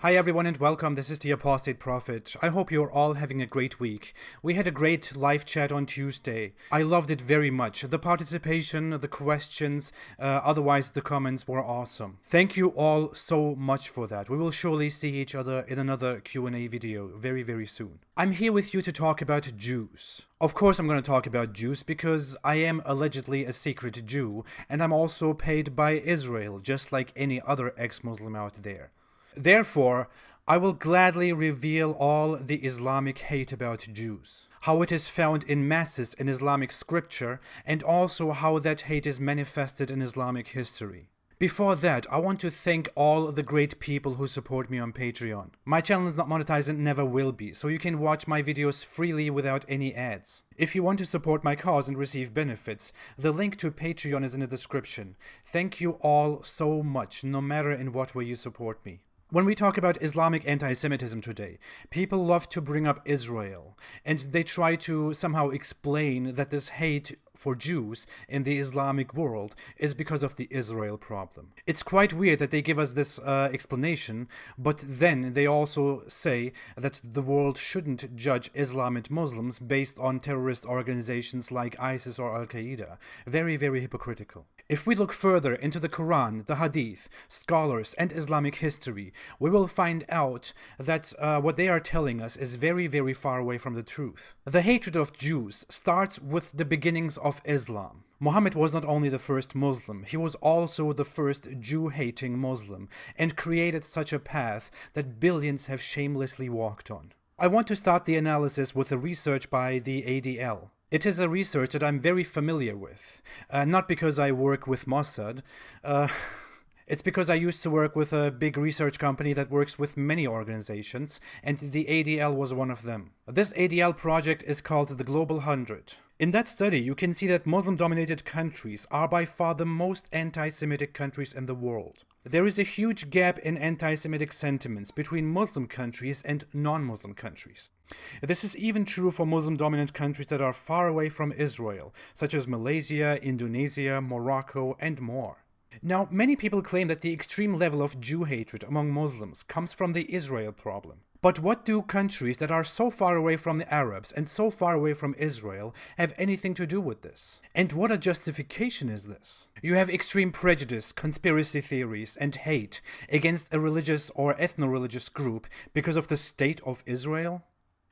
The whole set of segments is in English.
Hi everyone and welcome, this is the Apostate Prophet. I hope you're all having a great week. We had a great live chat on Tuesday. I loved it very much. The participation, the questions, otherwise the comments were awesome. Thank you all so much for that. We will surely see each other in another Q&A video very soon. I'm here with you to talk about Jews. Of course I'm going to talk about Jews because I am allegedly a secret Jew and I'm also paid by Israel, just like any other ex-Muslim out there. Therefore, I will gladly reveal all the Islamic hate about Jews, how it is found in masses in Islamic scripture, and also how that hate is manifested in Islamic history. Before that, I want to thank all the great people who support me on Patreon. My channel is not monetized and never will be, so you can watch my videos freely without any ads. If you want to support my cause and receive benefits, the link to Patreon is in the description. Thank you all so much, no matter in what way you support me. When we talk about Islamic anti-Semitism today, people love to bring up Israel, and they try to somehow explain that this hate for Jews in the Islamic world is because of the Israel problem. It's quite weird that they give us this explanation, but then they also say that the world shouldn't judge Islam and Muslims based on terrorist organizations like ISIS or Al-Qaeda. Very hypocritical. If we look further into the Quran, the Hadith, scholars, and Islamic history, we will find out that what they are telling us is very far away from the truth. The hatred of Jews starts with the beginnings of Islam. Muhammad was not only the first Muslim, he was also the first Jew-hating Muslim, and created such a path that billions have shamelessly walked on. I want to start the analysis with a research by the ADL. It is a research that I'm very familiar with, not because I work with Mossad, it's because I used to work with a big research company that works with many organizations, and the ADL was one of them. This ADL project is called the Global 100. In that study, you can see that Muslim-dominated countries are by far the most anti-Semitic countries in the world. There is a huge gap in anti-Semitic sentiments between Muslim countries and non-Muslim countries. This is even true for Muslim-dominant countries that are far away from Israel, such as Malaysia, Indonesia, Morocco, and more. Now, many people claim that the extreme level of Jew hatred among Muslims comes from the Israel problem. But what do countries that are so far away from the Arabs and so far away from Israel have anything to do with this? And what a justification is this? You have extreme prejudice, conspiracy theories, and hate against a religious or ethno-religious group because of the state of Israel?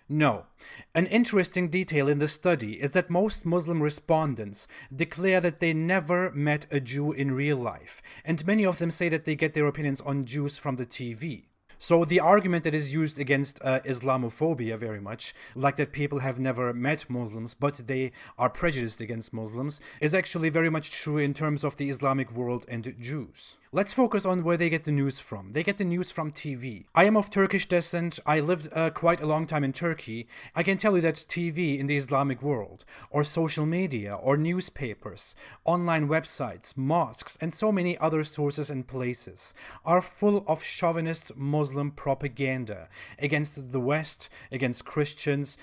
No. An interesting detail in the study is that most Muslim respondents declare that they never met a Jew in real life, and many of them say that they get their opinions on Jews from the TV. So the argument that is used against Islamophobia very much, like that people have never met Muslims but they are prejudiced against Muslims, is actually very much true in terms of the Islamic world and Jews. Let's focus on where they get the news from. They get the news from TV. I am of Turkish descent. I lived quite a long time in Turkey. I can tell you that TV in the Islamic world, or social media, or newspapers, online websites, mosques, and so many other sources and places are full of chauvinist Muslim propaganda against the West, against Christians,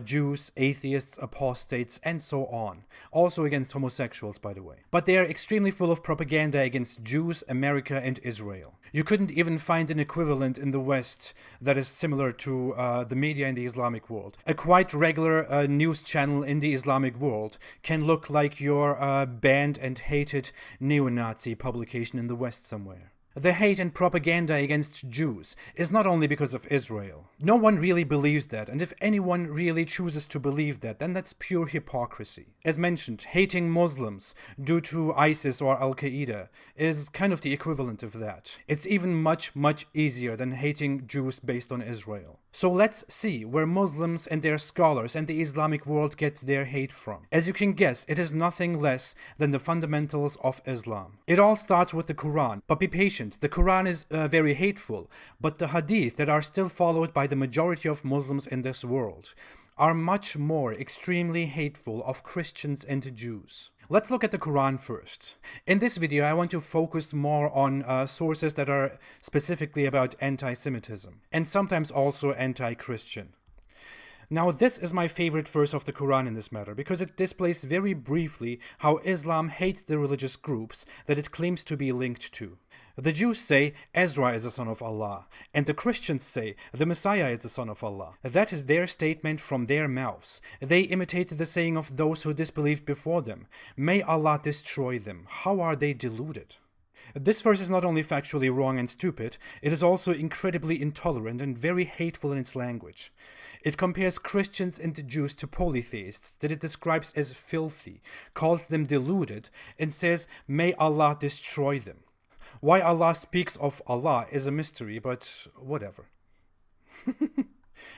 Jews, atheists, apostates, and so on. Also against homosexuals, by the way. But they are extremely full of propaganda against Jews, America, and Israel. You couldn't even find an equivalent in the West that is similar to the media in the Islamic world. A quite regular news channel in the Islamic world can look like your banned and hated neo-Nazi publication in the West somewhere. The hate and propaganda against Jews is not only because of Israel. No one really believes that, and if anyone really chooses to believe that, then that's pure hypocrisy. As mentioned, hating Muslims due to ISIS or Al-Qaeda is kind of the equivalent of that. It's even much easier than hating Jews based on Israel. So let's see where Muslims and their scholars and the Islamic world get their hate from. As you can guess, it is nothing less than the fundamentals of Islam. It all starts with the Quran, but be patient. The Quran is very hateful, but the Hadith that are still followed by the majority of Muslims in this world are much more extremely hateful of Christians and Jews. Let's look at the Quran first. In this video, I want to focus more on sources that are specifically about anti-Semitism, and sometimes also anti-Christian. Now, this is my favorite verse of the Quran in this matter because it displays very briefly how Islam hates the religious groups that it claims to be linked to. The Jews say Ezra is the son of Allah, and the Christians say the Messiah is the son of Allah. That is their statement from their mouths. They imitate the saying of those who disbelieved before them. May Allah destroy them. How are they deluded? This verse is not only factually wrong and stupid, it is also incredibly intolerant and very hateful in its language. It compares Christians and Jews to polytheists that it describes as filthy, calls them deluded, and says, may Allah destroy them. Why Allah speaks of Allah is a mystery, but whatever.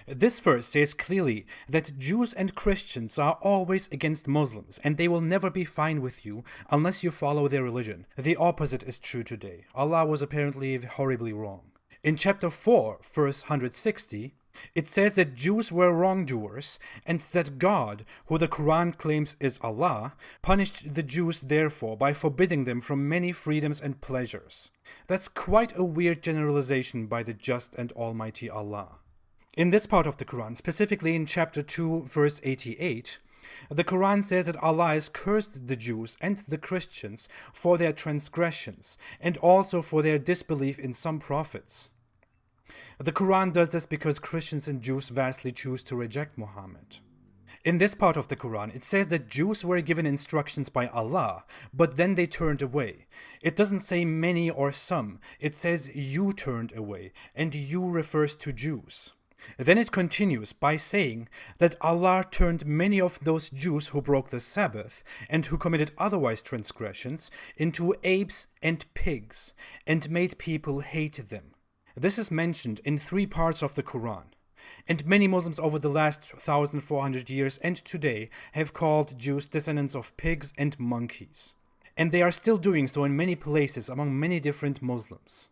This verse says clearly that Jews and Christians are always against Muslims, and they will never be fine with you unless you follow their religion. The opposite is true today. Allah was apparently horribly wrong. In chapter 4, verse 160, it says that Jews were wrongdoers, and that God, who the Quran claims is Allah, punished the Jews therefore by forbidding them from many freedoms and pleasures. That's quite a weird generalization by the just and almighty Allah. In this part of the Quran, specifically in chapter 2, verse 88, the Quran says that Allah has cursed the Jews and the Christians for their transgressions and also for their disbelief in some prophets. The Quran does this because Christians and Jews vastly choose to reject Muhammad. In this part of the Quran, it says that Jews were given instructions by Allah, but then they turned away. It doesn't say many or some, it says you turned away, and you refers to Jews. Then it continues by saying that Allah turned many of those Jews who broke the Sabbath and who committed otherwise transgressions into apes and pigs and made people hate them. This is mentioned in 3 parts of the Quran. And many Muslims over the last 1,400 years and today have called Jews descendants of pigs and monkeys. And they are still doing so in many places among many different Muslims.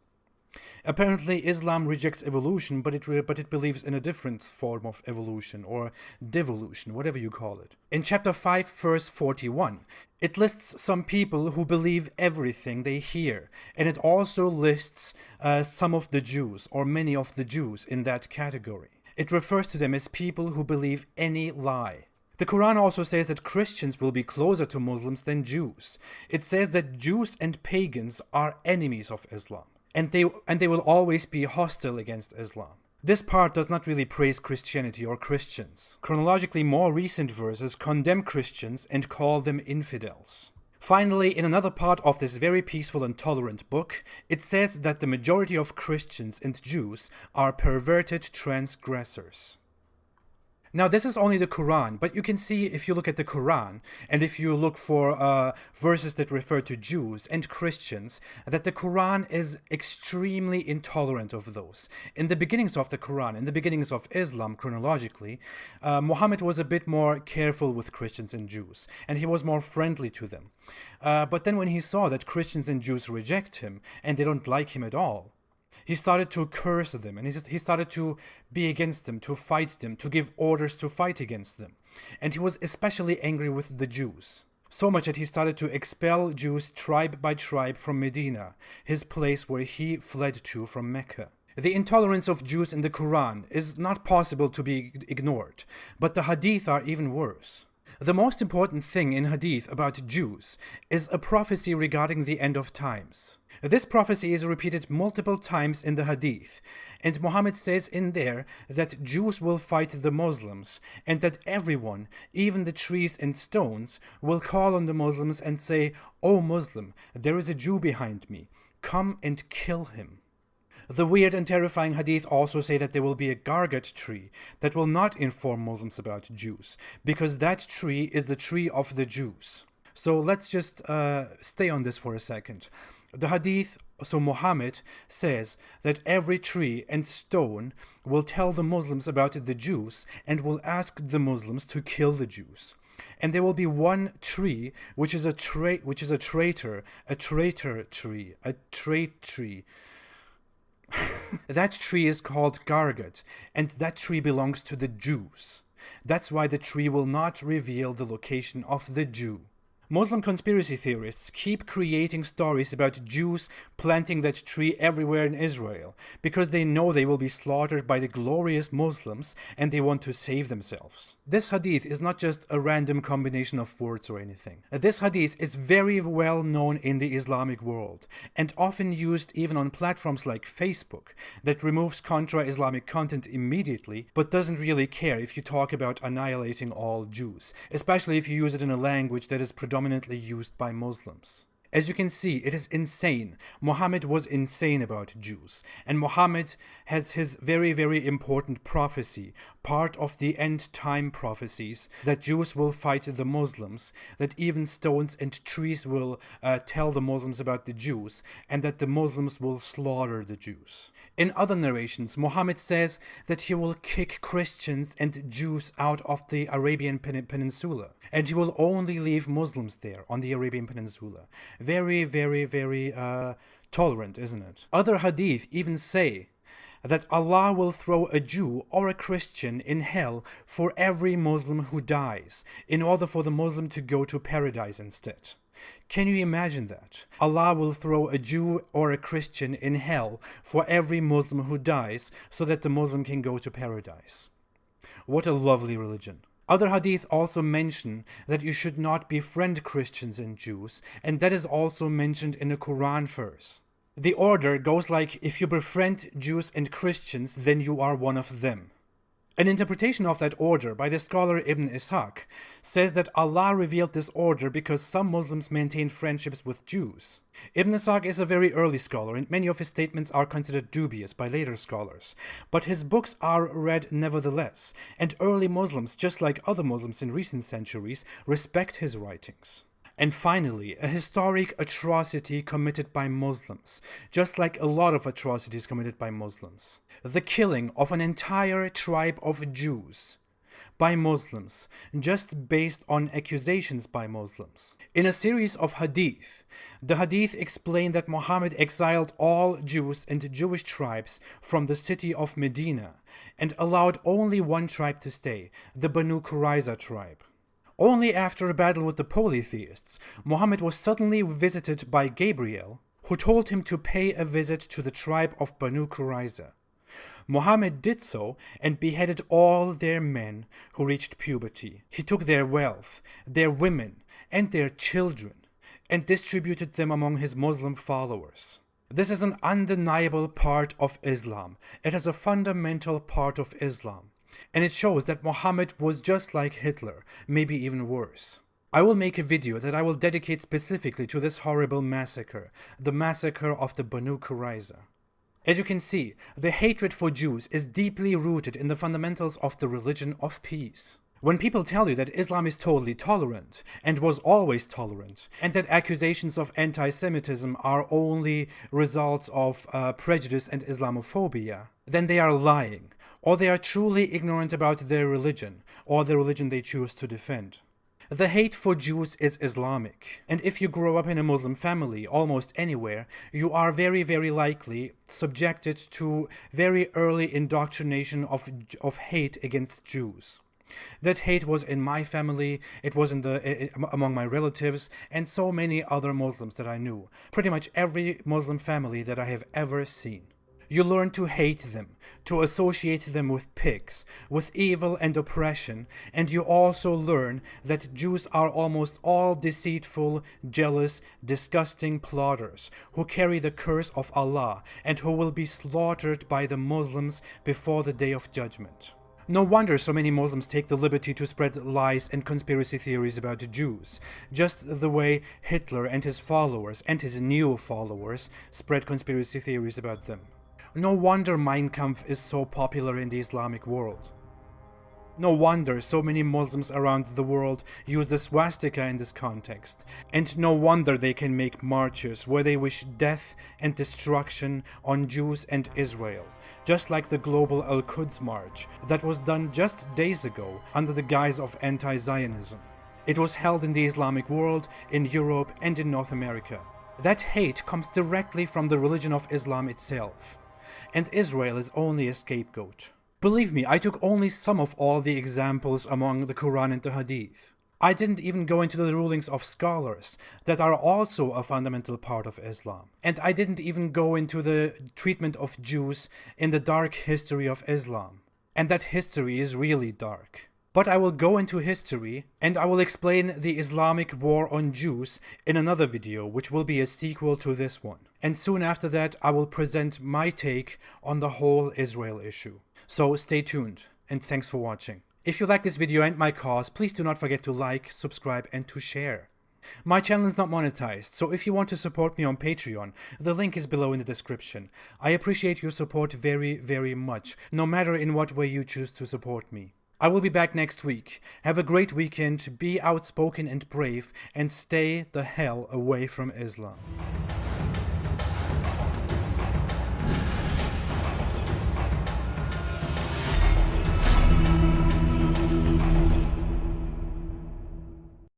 Apparently, Islam rejects evolution, but it believes in a different form of evolution, or devolution, whatever you call it. In chapter 5, verse 41, it lists some people who believe everything they hear, and it also lists some of the Jews, or many of the Jews in that category. It refers to them as people who believe any lie. The Quran also says that Christians will be closer to Muslims than Jews. It says that Jews and pagans are enemies of Islam. And they will always be hostile against Islam. This part does not really praise Christianity or Christians. Chronologically, more recent verses condemn Christians and call them infidels. Finally, in another part of this very peaceful and tolerant book, it says that the majority of Christians and Jews are perverted transgressors. Now, this is only the Quran, but you can see if you look at the Quran, and if you look for verses that refer to Jews and Christians, that the Quran is extremely intolerant of those. In the beginnings of the Quran, in the beginnings of Islam, chronologically, Muhammad was a bit more careful with Christians and Jews, and he was more friendly to them. But then when he saw that Christians and Jews reject him, and they don't like him at all, he started to curse them, and he started to be against them, to fight them, to give orders to fight against them. And he was especially angry with the Jews. So much that he started to expel Jews tribe by tribe from Medina, his place where he fled to from Mecca. The intolerance of Jews in the Quran is not possible to be ignored, but the Hadith are even worse. The most important thing in Hadith about Jews is a prophecy regarding the end of times. This prophecy is repeated multiple times in the Hadith, and Muhammad says in there that Jews will fight the Muslims, and that everyone, even the trees and stones, will call on the Muslims and say, "O Muslim, there is a Jew behind me, come and kill him." The weird and terrifying Hadith also say that there will be a gargat tree that will not inform Muslims about Jews, because that tree is the tree of the Jews. So let's just stay on this for a second. The Hadith, so Muhammad says that every tree and stone will tell the Muslims about the Jews and will ask the Muslims to kill the Jews. And there will be one tree which is a traitor tree. That tree is called Gargat, and that tree belongs to the Jews. That's why the tree will not reveal the location of the Jew. Muslim conspiracy theorists keep creating stories about Jews planting that tree everywhere in Israel because they know they will be slaughtered by the glorious Muslims and they want to save themselves. This hadith is not just a random combination of words or anything. This hadith is very well known in the Islamic world and often used even on platforms like Facebook that removes contra-Islamic content immediately but doesn't really care if you talk about annihilating all Jews, especially if you use it in a language that is predominantly used by Muslims. As you can see, it is insane. Muhammad was insane about Jews. And Muhammad has his very, very important prophecy, part of the end time prophecies, that Jews will fight the Muslims, that even stones and trees will tell the Muslims about the Jews, and that the Muslims will slaughter the Jews. In other narrations, Muhammad says that he will kick Christians and Jews out of the Arabian Peninsula, and he will only leave Muslims there on the Arabian Peninsula. Very, very, very tolerant, isn't it? Other hadith even say that Allah will throw a Jew or a Christian in hell for every Muslim who dies, in order for the Muslim to go to paradise instead. Can you imagine that? Allah will throw a Jew or a Christian in hell for every Muslim who dies, so that the Muslim can go to paradise. What a lovely religion. Other hadith also mention that you should not befriend Christians and Jews, and that is also mentioned in a Quran verse. The order goes like, if you befriend Jews and Christians, then you are one of them. An interpretation of that order by the scholar Ibn Ishaq says that Allah revealed this order because some Muslims maintain friendships with Jews. Ibn Ishaq is a very early scholar and many of his statements are considered dubious by later scholars, but his books are read nevertheless, and early Muslims, just like other Muslims in recent centuries, respect his writings. And finally, a historic atrocity committed by Muslims, just like a lot of atrocities committed by Muslims. The killing of an entire tribe of Jews by Muslims, just based on accusations by Muslims. In a series of hadith, the hadith explain that Muhammad exiled all Jews and Jewish tribes from the city of Medina and allowed only one tribe to stay, the Banu Qurayza tribe. Only after a battle with the polytheists, Muhammad was suddenly visited by Gabriel, who told him to pay a visit to the tribe of Banu Qurayza. Muhammad did so and beheaded all their men who reached puberty. He took their wealth, their women, and their children, and distributed them among his Muslim followers. This is an undeniable part of Islam. It is a fundamental part of Islam. And it shows that Muhammad was just like Hitler, maybe even worse. I will make a video that I will dedicate specifically to this horrible massacre, the massacre of the Banu Qurayza. As you can see, the hatred for Jews is deeply rooted in the fundamentals of the religion of peace. When people tell you that Islam is totally tolerant, and was always tolerant, and that accusations of anti-Semitism are only results of prejudice and Islamophobia, then they are lying, or they are truly ignorant about their religion, or the religion they choose to defend. The hate for Jews is Islamic, and if you grow up in a Muslim family almost anywhere, you are very, very likely subjected to very early indoctrination of hate against Jews. That hate was in my family, it was among my relatives, and so many other Muslims that I knew. Pretty much every Muslim family that I have ever seen. You learn to hate them, to associate them with pigs, with evil and oppression, and you also learn that Jews are almost all deceitful, jealous, disgusting plotters, who carry the curse of Allah, and who will be slaughtered by the Muslims before the Day of Judgment. No wonder so many Muslims take the liberty to spread lies and conspiracy theories about the Jews, just the way Hitler and his followers, and his new followers, spread conspiracy theories about them. No wonder Mein Kampf is so popular in the Islamic world. No wonder so many Muslims around the world use the swastika in this context, and no wonder they can make marches where they wish death and destruction on Jews and Israel, just like the global Al-Quds March that was done just days ago under the guise of anti-Zionism. It was held in the Islamic world, in Europe and in North America. That hate comes directly from the religion of Islam itself, and Israel is only a scapegoat. Believe me, I took only some of all the examples among the Quran and the Hadith. I didn't even go into the rulings of scholars that are also a fundamental part of Islam. And I didn't even go into the treatment of Jews in the dark history of Islam. And that history is really dark. But I will go into history, and I will explain the Islamic war on Jews in another video, which will be a sequel to this one. And soon after that, I will present my take on the whole Israel issue. So stay tuned, and thanks for watching. If you like this video and my cause, please do not forget to like, subscribe, and to share. My channel is not monetized, so if you want to support me on Patreon, the link is below in the description. I appreciate your support very, very much, no matter in what way you choose to support me. I will be back next week. Have a great weekend, be outspoken and brave, and stay the hell away from Islam.